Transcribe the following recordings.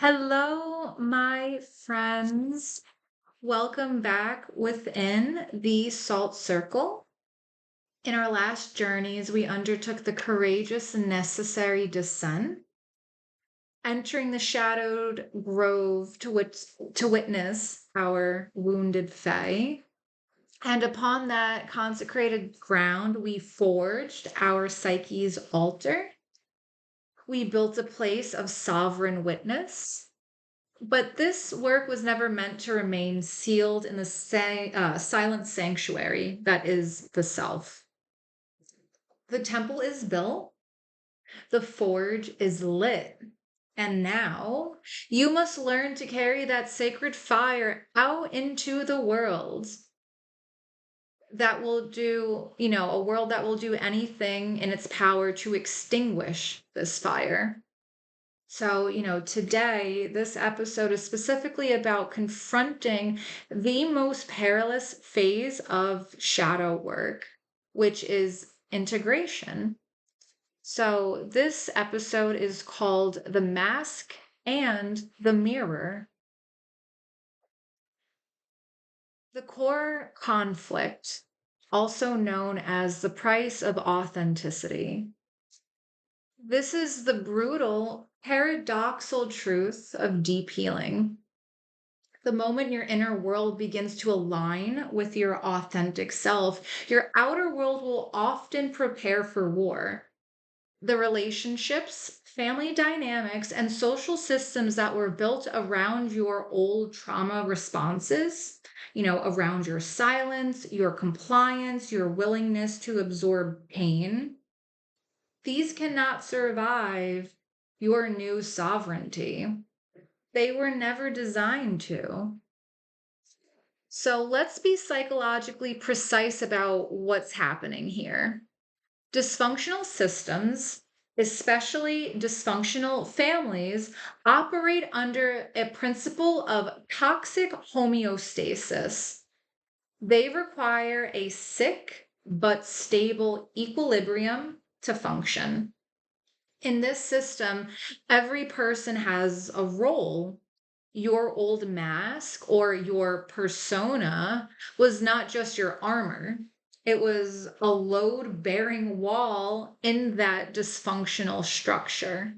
Hello, my friends. Welcome back within the Salt Circle. In our last journeys, we undertook the courageous and necessary descent, entering the shadowed grove to witness our wounded fae. And upon that consecrated ground, we forged our psyche's altar. We built a place of sovereign witness. But this work was never meant to remain sealed in the silent sanctuary that is the self. The temple is built, the forge is lit, and now you must learn to carry that sacred fire out into the world that will do, a world that will do anything in its power to extinguish this fire. So, today, this episode is specifically about confronting the most perilous phase of shadow work, which is integration. So, this episode is called The Mask and the Mirror. The core conflict, also known as the price of authenticity. This is the brutal, paradoxical truth of deep healing. The moment your inner world begins to align with your authentic self, your outer world will often prepare for war. The relationships, family dynamics, and social systems that were built around your old trauma responses, around your silence, your compliance, your willingness to absorb pain, these cannot survive your new sovereignty. They were never designed to. So let's be psychologically precise about what's happening here. Dysfunctional systems, especially dysfunctional families, operate under a principle of toxic homeostasis. They require a sick but stable equilibrium to function. In this system, every person has a role. Your old mask or your persona was not just your armor. It was a load bearing wall in that dysfunctional structure.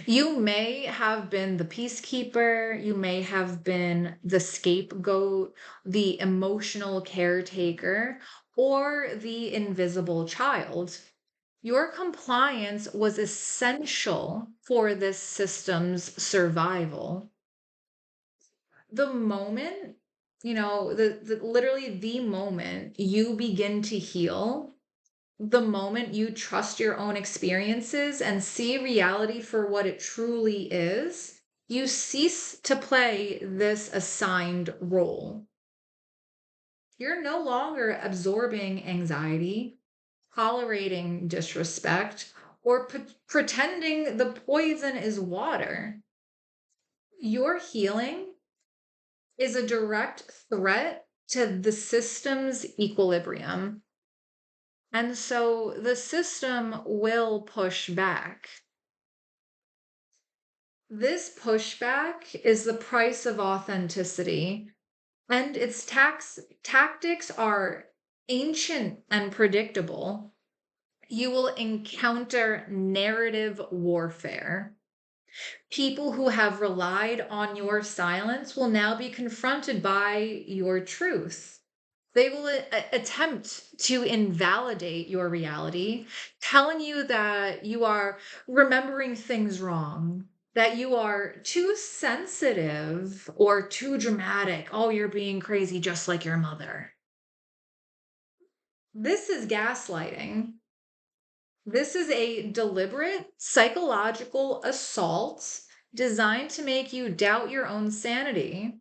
You may have been the peacekeeper, you may have been the scapegoat, the emotional caretaker, or the invisible child. Your compliance was essential for this system's survival. The moment, literally the moment you begin to heal, the moment you trust your own experiences and see reality for what it truly is, you cease to play this assigned role. You're no longer absorbing anxiety, tolerating disrespect, or pretending the poison is water. Your healing is a direct threat to the system's equilibrium. And so the system will push back. This pushback is the price of authenticity, and its tactics are ancient and predictable. You will encounter narrative warfare. People who have relied on your silence will now be confronted by your truth. They will attempt to invalidate your reality, telling you that you are remembering things wrong, that you are too sensitive or too dramatic. Oh, you're being crazy just like your mother. This is gaslighting. This is a deliberate psychological assault designed to make you doubt your own sanity,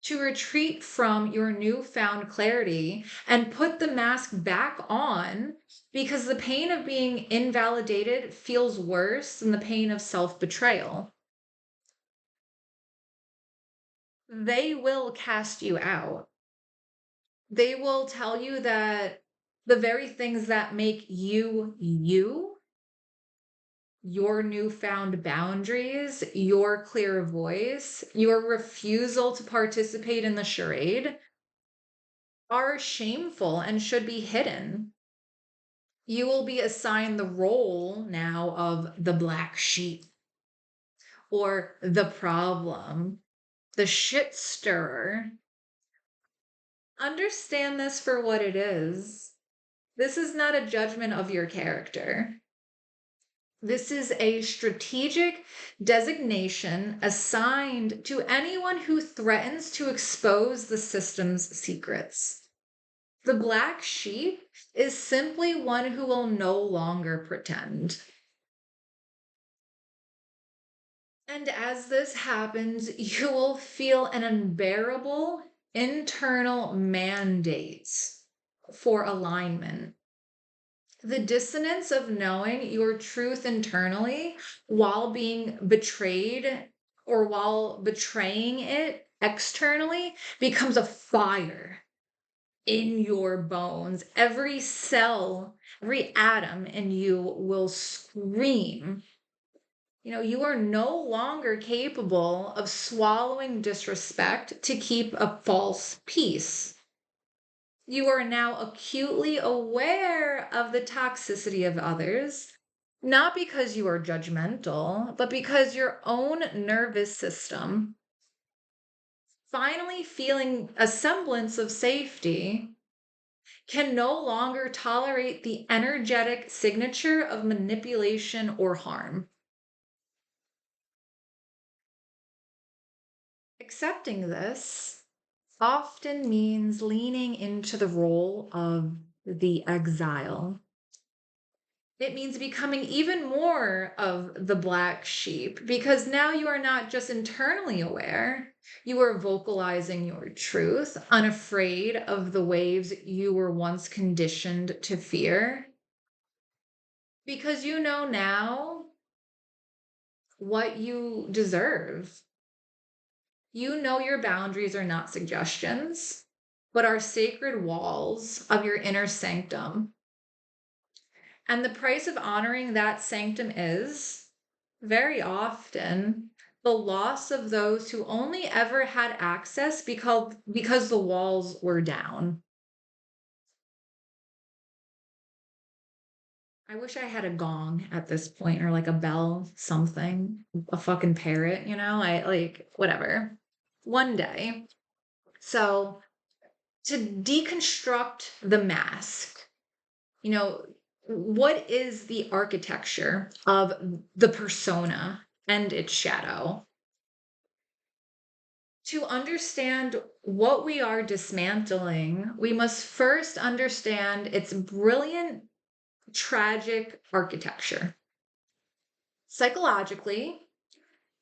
to retreat from your newfound clarity and put the mask back on because the pain of being invalidated feels worse than the pain of self-betrayal. They will cast you out. They will tell you that the very things that make you you your newfound boundaries, your clear voice, your refusal to participate in the charade are shameful and should be hidden. You will be assigned the role now of the black sheep or the problem, the shit stirrer. Understand this for what it is. This is not a judgment of your character. This is a strategic designation assigned to anyone who threatens to expose the system's secrets. The black sheep is simply one who will no longer pretend. And as this happens, you will feel an unbearable internal mandate for alignment. The dissonance of knowing your truth internally while being betrayed or while betraying it externally becomes a fire in your bones. Every cell, every atom in you will scream. You are no longer capable of swallowing disrespect to keep a false peace. You are now acutely aware of the toxicity of others, not because you are judgmental, but because your own nervous system, finally feeling a semblance of safety, can no longer tolerate the energetic signature of manipulation or harm. Accepting this often means leaning into the role of the exile. It means becoming even more of the black sheep because now you are not just internally aware, you are vocalizing your truth, unafraid of the waves you were once conditioned to fear. Because you know now what you deserve. You know your boundaries are not suggestions, but are sacred walls of your inner sanctum. And the price of honoring that sanctum is, very often, the loss of those who only ever had access because the walls were down. I wish I had a gong at this point or like a bell, something, a fucking parrot, I like whatever. One day. So to deconstruct the mask, you know, what is the architecture of the persona and its shadow? To understand what we are dismantling, we must first understand its brilliant, tragic architecture. Psychologically,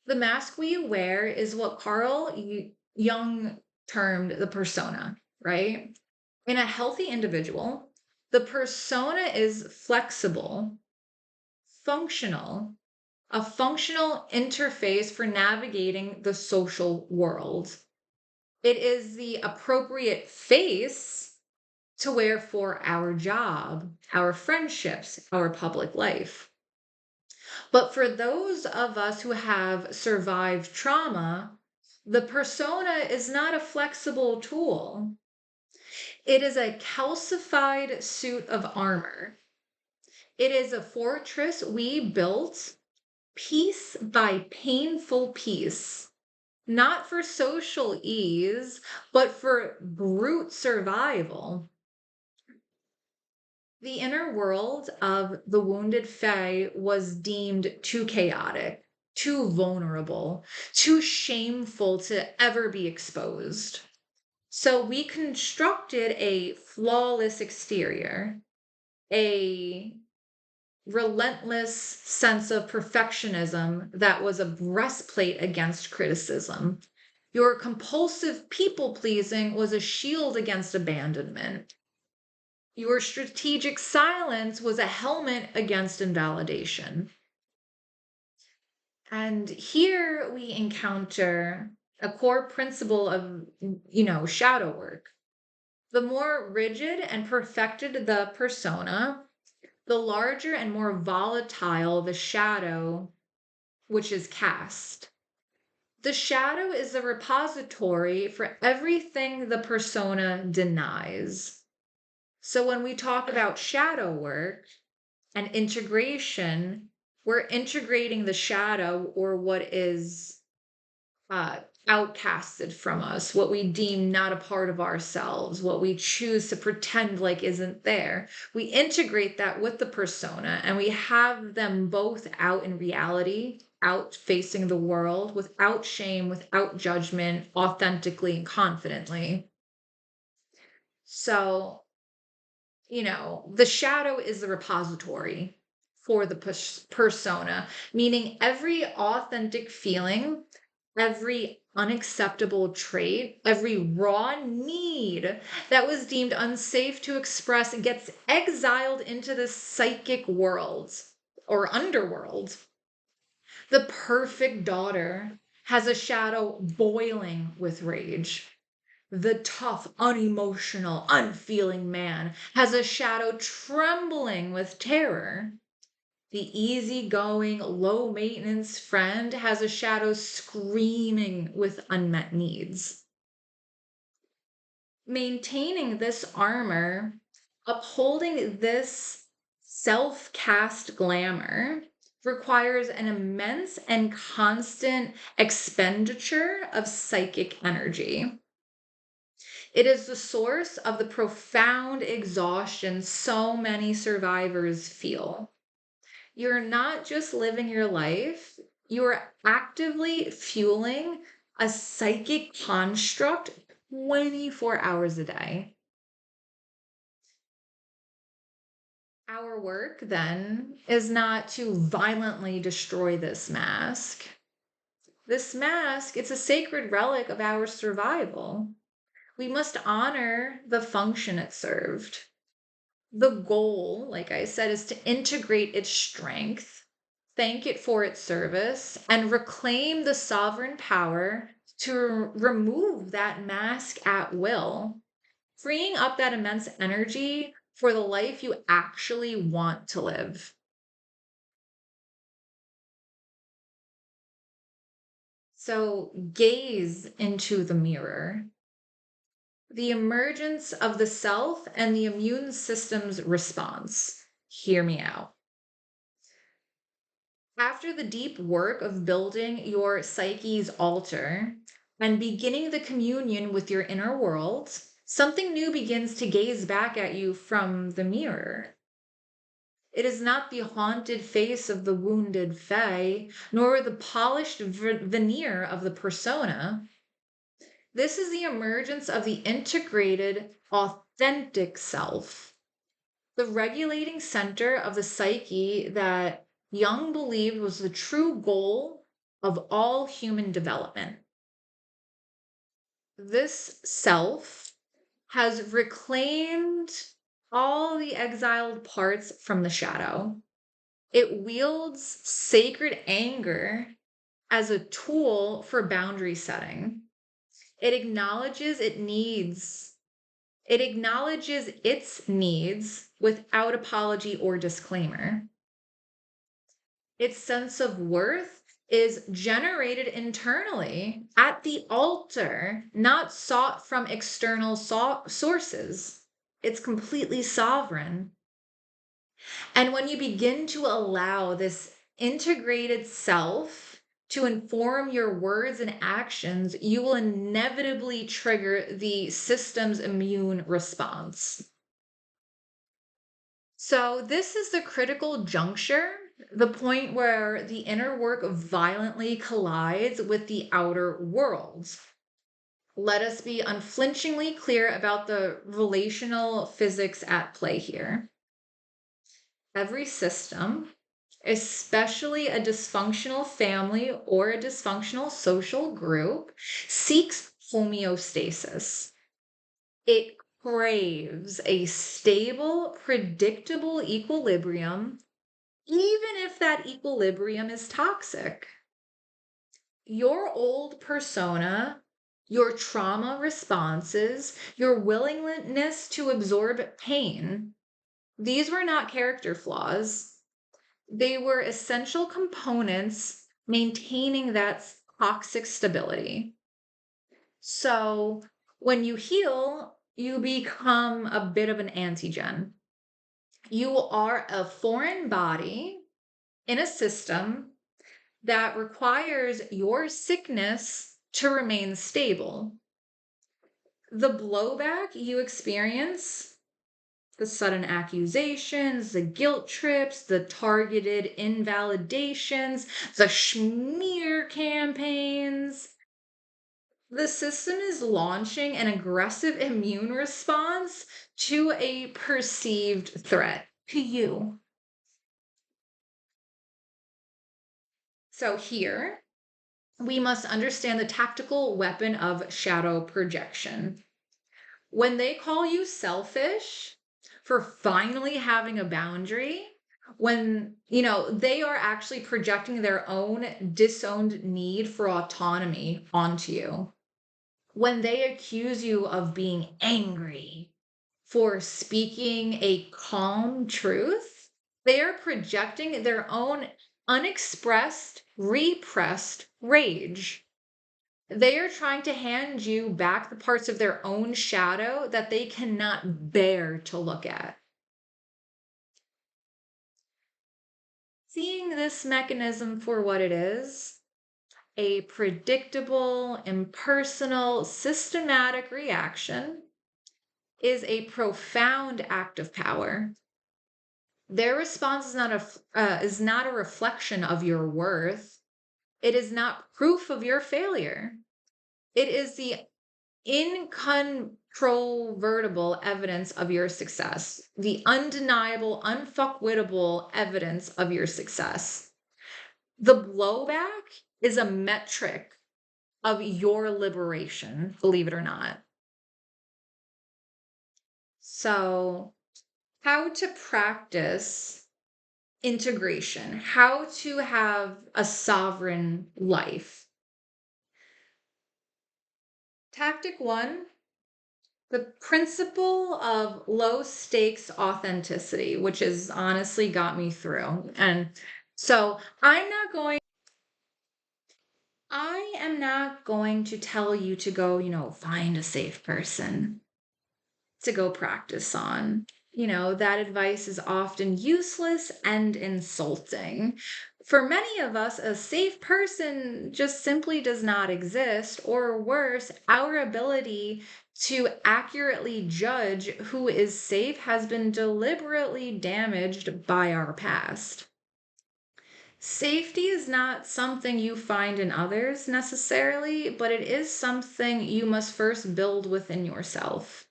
the mask we wear is what Carl Jung termed the persona, right? In a healthy individual, the persona is flexible, functional, a functional interface for navigating the social world. It is the appropriate face to wear for our job, our friendships, our public life. But for those of us who have survived trauma, the persona is not a flexible tool. It is a calcified suit of armor. It is a fortress we built piece by painful piece, not for social ease, but for brute survival. The inner world of the wounded Fae was deemed too chaotic, too vulnerable, too shameful to ever be exposed. So we constructed a flawless exterior, a relentless sense of perfectionism that was a breastplate against criticism. Your compulsive people pleasing was a shield against abandonment. Your strategic silence was a helmet against invalidation. And here we encounter a core principle of, shadow work. The more rigid and perfected the persona, The larger and more volatile the shadow, which is cast. The shadow is a repository for everything the persona denies. So when we talk about shadow work and integration, we're integrating the shadow, or what is outcasted from us, what we deem not a part of ourselves, what we choose to pretend like isn't there. We integrate that with the persona and we have them both out in reality, out facing the world without shame, without judgment, authentically and confidently. So, the shadow is the repository for the persona, meaning every authentic feeling, every unacceptable trait, every raw need that was deemed unsafe to express gets exiled into the psychic world or underworld. The perfect daughter has a shadow boiling with rage. The tough, unemotional, unfeeling man has a shadow trembling with terror. The easygoing, low maintenance friend has a shadow screaming with unmet needs. Maintaining this armor, upholding this self cast glamour, requires an immense and constant expenditure of psychic energy. It is the source of the profound exhaustion so many survivors feel. You're not just living your life, you're actively fueling a psychic construct 24 hours a day. Our work then is not to violently destroy this mask. This mask, it's a sacred relic of our survival. We must honor the function it served. The goal, like I said, is to integrate its strength, thank it for its service, and reclaim the sovereign power to remove that mask at will, freeing up that immense energy for the life you actually want to live. So gaze into the mirror. The emergence of the self and the immune system's response. Hear me out. After the deep work of building your psyche's altar and beginning the communion with your inner world, something new begins to gaze back at you from the mirror. It is not the haunted face of the wounded fae, nor the polished veneer of the persona. This is the emergence of the integrated, authentic self, the regulating center of the psyche that Jung believed was the true goal of all human development. This self has reclaimed all the exiled parts from the shadow. It wields sacred anger as a tool for boundary setting. It acknowledges its needs without apology or disclaimer. Its sense of worth is generated internally at the altar, not sought from external sources. It's completely sovereign. And when you begin to allow this integrated self to inform your words and actions, you will inevitably trigger the system's immune response. So, this is the critical juncture, the point where the inner work violently collides with the outer world. Let us be unflinchingly clear about the relational physics at play here. Every system, especially a dysfunctional family or a dysfunctional social group, seeks homeostasis. It craves a stable, predictable equilibrium, even if that equilibrium is toxic. Your old persona, your trauma responses, your willingness to absorb pain, These were not character flaws. They were essential components maintaining that toxic stability. So when you heal, you become a bit of an antigen. You are a foreign body in a system that requires your sickness to remain stable. The blowback you experience, the sudden accusations, the guilt trips, the targeted invalidations, the smear campaigns. The system is launching an aggressive immune response to a perceived threat to you. So, here we must understand the tactical weapon of shadow projection. When they call you selfish for finally having a boundary, when they are actually projecting their own disowned need for autonomy onto you. When they accuse you of being angry for speaking a calm truth, they are projecting their own unexpressed, repressed rage. They are trying to hand you back the parts of their own shadow that they cannot bear to look at. Seeing this mechanism for what it is, a predictable, impersonal, systematic reaction, is a profound act of power. Their response is not a reflection of your worth. It is not proof of your failure. It is the incontrovertible evidence of your success, the undeniable, unfuckwittable evidence of your success. The blowback is a metric of your liberation, believe it or not. So, how to practice integration, how to have a sovereign life. Tactic 1, the principle of low stakes authenticity, which has honestly got me through. And so I am not going to tell you to go, find a safe person to go practice on. That advice is often useless and insulting. For many of us, a safe person just simply does not exist, or worse, our ability to accurately judge who is safe has been deliberately damaged by our past. Safety is not something you find in others necessarily, but it is something you must first build within yourself.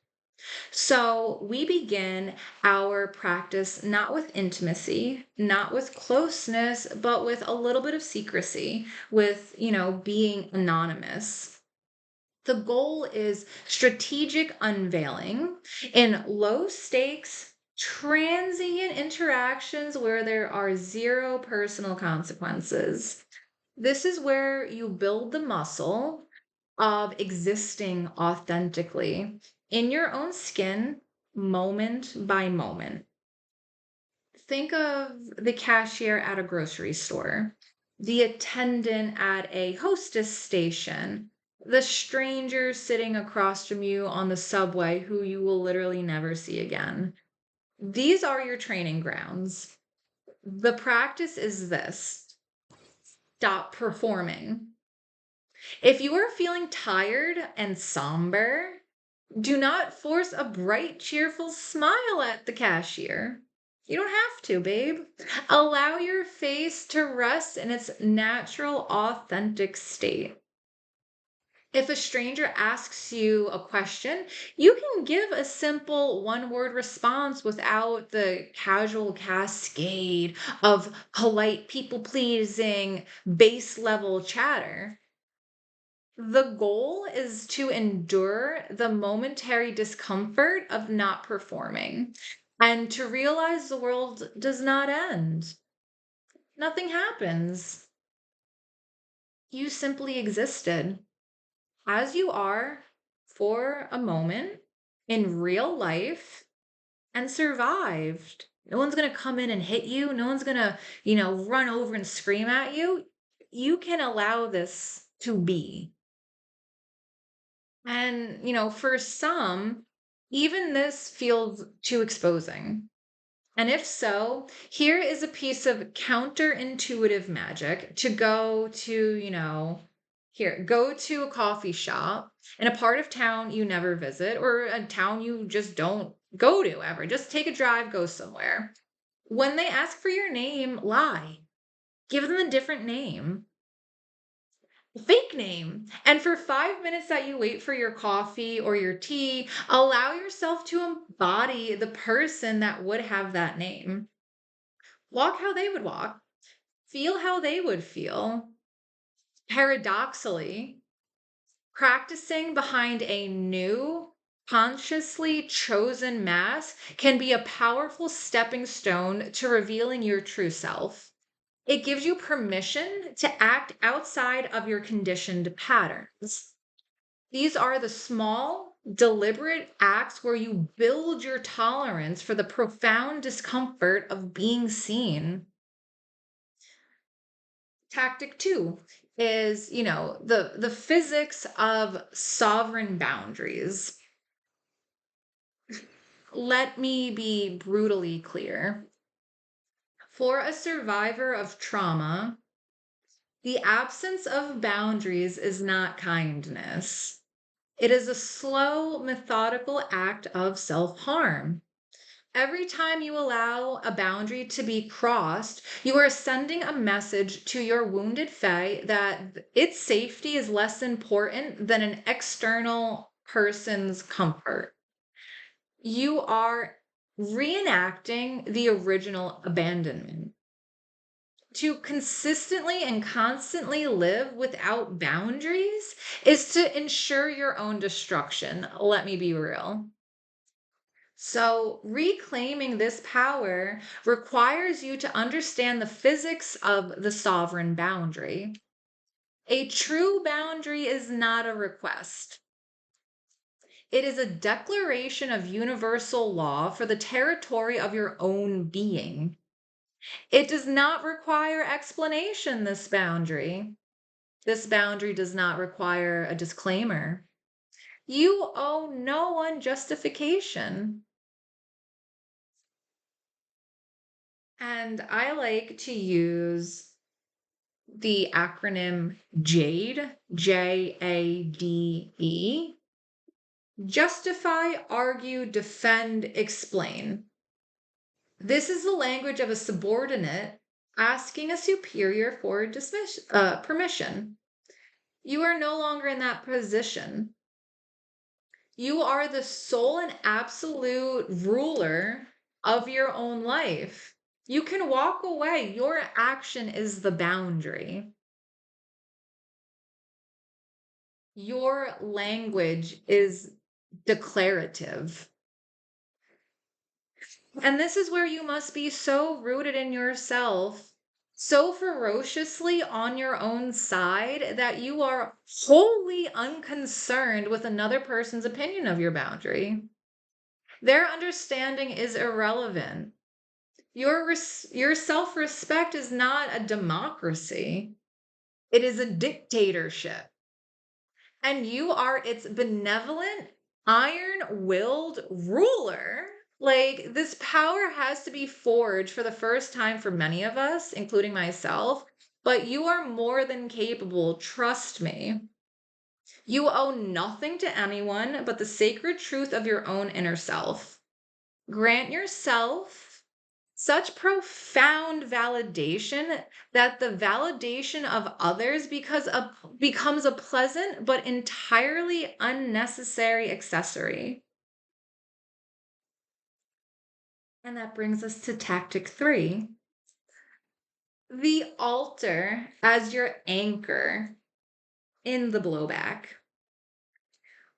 So we begin our practice not with intimacy, not with closeness, but with a little bit of secrecy, with, being anonymous. The goal is strategic unveiling in low stakes, transient interactions where there are zero personal consequences. This is where you build the muscle of existing authentically in your own skin, moment by moment. Think of the cashier at a grocery store, the attendant at a hostess station, the stranger sitting across from you on the subway who you will literally never see again. These are your training grounds. The practice is this: stop performing. If you are feeling tired and somber, do not force a bright, cheerful smile at the cashier. You don't have to, babe. Allow your face to rest in its natural, authentic state. If a stranger asks you a question, you can give a simple one-word response without the casual cascade of polite, people-pleasing, base-level chatter. The goal is to endure the momentary discomfort of not performing and to realize the world does not end. Nothing happens. You simply existed as you are for a moment in real life, and survived. No one's going to come in and hit you. No one's going to, run over and scream at you. You can allow this to be. And, for some, even this feels too exposing. And if so, here is a piece of counterintuitive magic to go to, go to a coffee shop in a part of town you never visit or a town you just don't go to ever. Just take a drive, go somewhere. When they ask for your name, lie. Give them a different name. Fake name. And for 5 minutes that you wait for your coffee or your tea, allow yourself to embody the person that would have that name. Walk how they would walk, feel how they would feel. Paradoxically, practicing behind a new, consciously chosen mask can be a powerful stepping stone to revealing your true self. It gives you permission to act outside of your conditioned patterns. These are the small, deliberate acts where you build your tolerance for the profound discomfort of being seen. Tactic 2 is, the physics of sovereign boundaries. Let me be brutally clear. For a survivor of trauma, the absence of boundaries is not kindness. It is a slow, methodical act of self-harm. Every time you allow a boundary to be crossed, you are sending a message to your wounded fae that its safety is less important than an external person's comfort. You are reenacting the original abandonment. To consistently and constantly live without boundaries is to ensure your own destruction. Let me be real. So, reclaiming this power requires you to understand the physics of the sovereign boundary. A true boundary is not a request. It is a declaration of universal law for the territory of your own being. It does not require explanation, this boundary. This boundary does not require a disclaimer. You owe no one justification. And I like to use the acronym JADE, JADE. Justify, argue, defend, explain. This is the language of a subordinate asking a superior for permission. You are no longer in that position. You are the sole and absolute ruler of your own life. You can walk away. Your action is the boundary. Your language is declarative. And this is where you must be so rooted in yourself, so ferociously on your own side that you are wholly unconcerned with another person's opinion of your boundary. Their understanding is irrelevant. Your self-respect is not a democracy. It is a dictatorship. And you are its benevolent, iron-willed ruler. Like, this power has to be forged for the first time for many of us, including myself, but you are more than capable, trust me. You owe nothing to anyone but the sacred truth of your own inner self. Grant yourself such profound validation that the validation of others becomes a pleasant but entirely unnecessary accessory. And that brings us to tactic 3. The altar as your anchor in the blowback.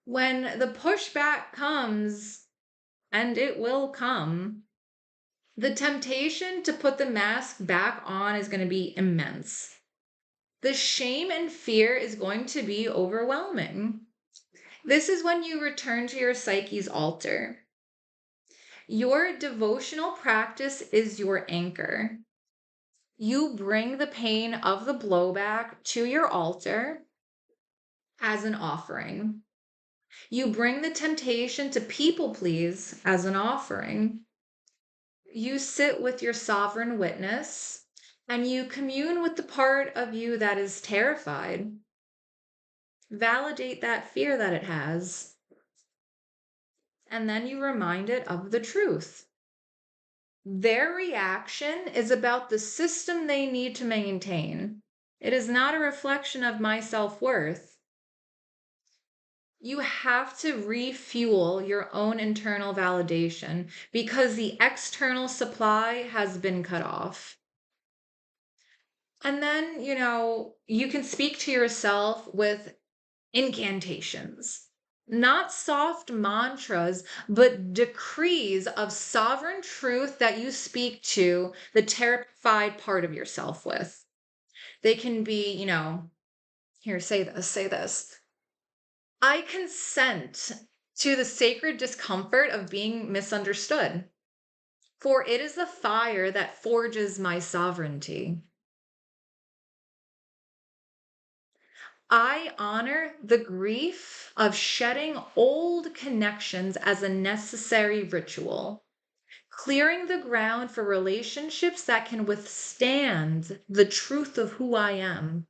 When the pushback comes, and it will come, the temptation to put the mask back on is going to be immense. The shame and fear is going to be overwhelming. This is when you return to your psyche's altar. Your devotional practice is your anchor. You bring the pain of the blowback to your altar as an offering. You bring the temptation to people please as an offering. You sit with your sovereign witness and you commune with the part of you that is terrified. Validate that fear that it has. And then you remind it of the truth. Their reaction is about the system they need to maintain. It is not a reflection of my self-worth. You have to refuel your own internal validation because the external supply has been cut off. And then, you can speak to yourself with incantations, not soft mantras, but decrees of sovereign truth that you speak to the terrified part of yourself with. They can be, here, say this, say this. I consent to the sacred discomfort of being misunderstood, for it is the fire that forges my sovereignty. I honor the grief of shedding old connections as a necessary ritual, clearing the ground for relationships that can withstand the truth of who I am.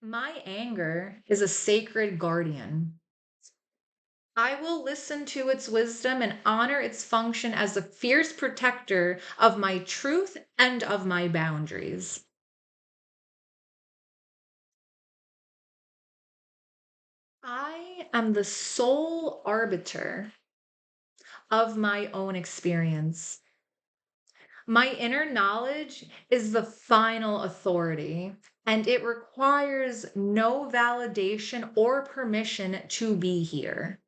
My anger is a sacred guardian. I will listen to its wisdom and honor its function as a fierce protector of my truth and of my boundaries. I am the sole arbiter of my own experience. My inner knowledge is the final authority, and it requires no validation or permission to be here.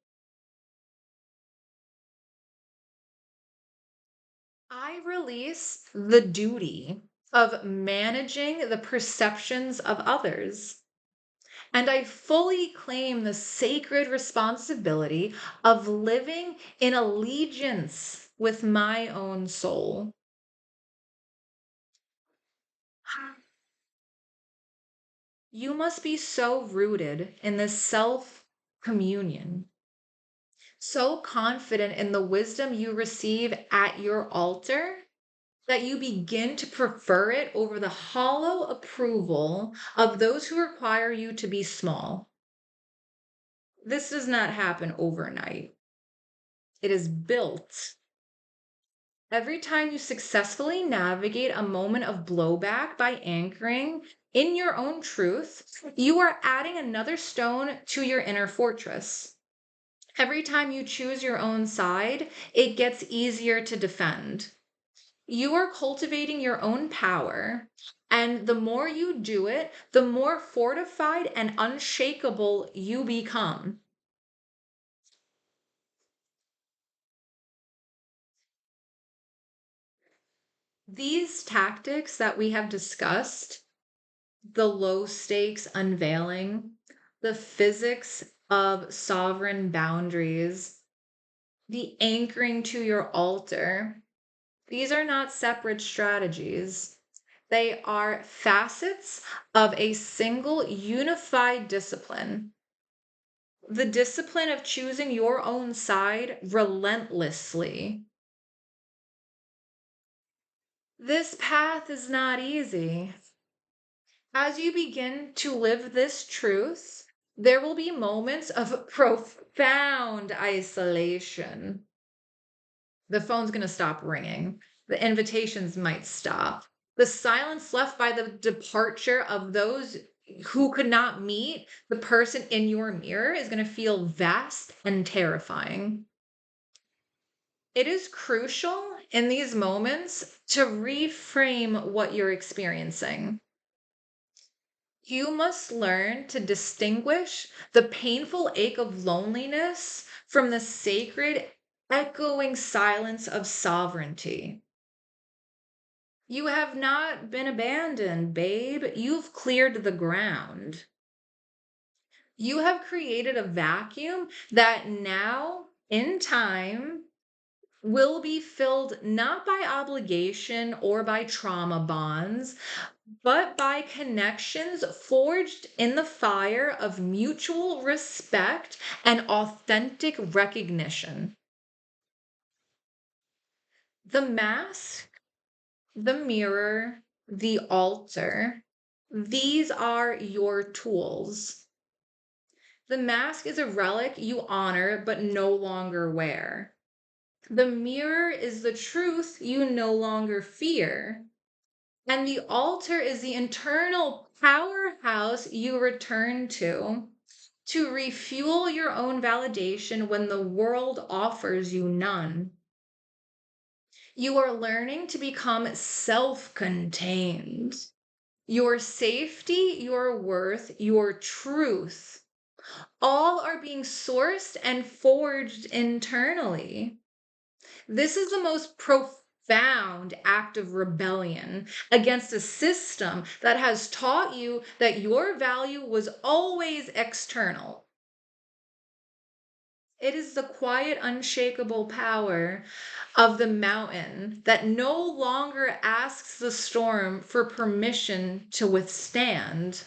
I release the duty of managing the perceptions of others, and I fully claim the sacred responsibility of living in allegiance with my own soul. You must be so rooted in this self communion, so confident in the wisdom you receive at your altar that you begin to prefer it over the hollow approval of those who require you to be small. This does not happen overnight. It is built. Every time you successfully navigate a moment of blowback by anchoring in your own truth, you are adding another stone to your inner fortress. Every time you choose your own side, it gets easier to defend. You are cultivating your own power, and the more you do it, the more fortified and unshakable you become. These tactics that we have discussed, the low stakes unveiling, the physics of sovereign boundaries, the anchoring to your altar, these are not separate strategies. They are facets of a single unified discipline. The discipline of choosing your own side relentlessly. This path is not easy. As you begin to live this truth, there will be moments of profound isolation. The phone's going to stop ringing. The invitations might stop. The silence left by the departure of those who could not meet the person in your mirror is going to feel vast and terrifying. It is crucial in these moments to reframe what you're experiencing. You must learn to distinguish the painful ache of loneliness from the sacred, echoing silence of sovereignty. You have not been abandoned, babe. You've cleared the ground. You have created a vacuum that now, in time, will be filled not by obligation or by trauma bonds, but by connections forged in the fire of mutual respect and authentic recognition. The mask, the mirror, the altar, these are your tools. The mask is a relic you honor but no longer wear. The mirror is the truth you no longer fear. And the altar is the internal powerhouse you return to refuel your own validation when the world offers you none. You are learning to become self contained. Your safety, your worth, your truth, all are being sourced and forged internally. This is the most profound act of rebellion against a system that has taught you that your value was always external. It is the quiet, unshakable power of the mountain that no longer asks the storm for permission to withstand.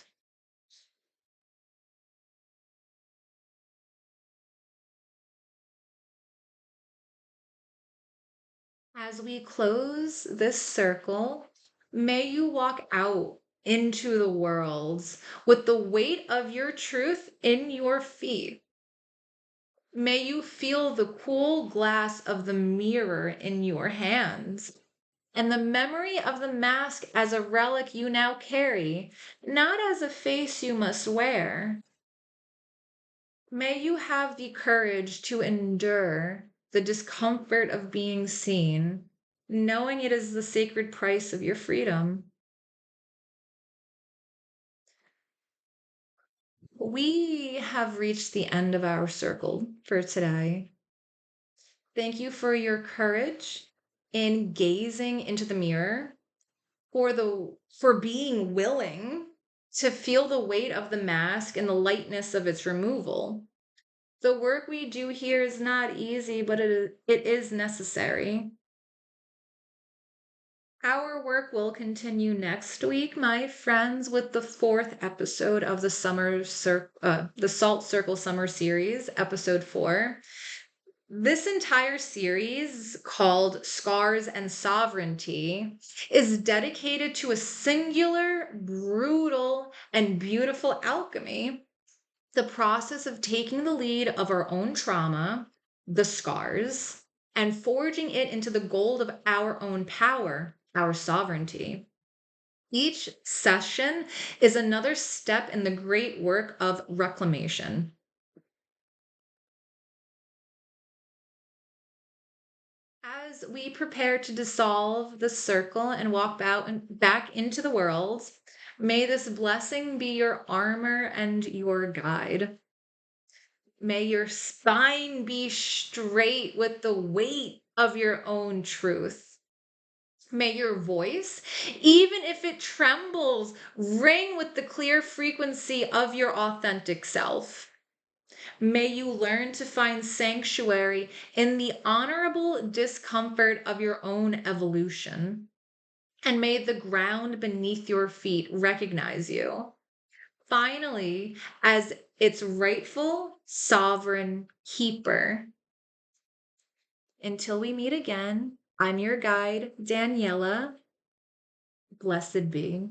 As we close this circle, may you walk out into the world with the weight of your truth in your feet. May you feel the cool glass of the mirror in your hands and the memory of the mask as a relic you now carry, not as a face you must wear. May you have the courage to endure the discomfort of being seen, knowing it is the sacred price of your freedom. We have reached the end of our circle for today. Thank you for your courage in gazing into the mirror, for being willing to feel the weight of the mask and the lightness of its removal. The work we do here is not easy, but it is necessary. Our work will continue next week, my friends, with the fourth episode of the Salt Circle Summer Series, episode 4. This entire series, called Scars and Sovereignty, is dedicated to a singular, brutal, and beautiful alchemy: the process of taking the lead of our own trauma, the scars, and forging it into the gold of our own power, our sovereignty. Each session is another step in the great work of reclamation. As we prepare to dissolve the circle and walk out and back into the world, may this blessing be your armor and your guide. May your spine be straight with the weight of your own truth. May your voice, even if it trembles, ring with the clear frequency of your authentic self. May you learn to find sanctuary in the honorable discomfort of your own evolution. And may the ground beneath your feet recognize you, finally, as its rightful sovereign keeper. Until we meet again, I'm your guide, Daniela. Blessed be.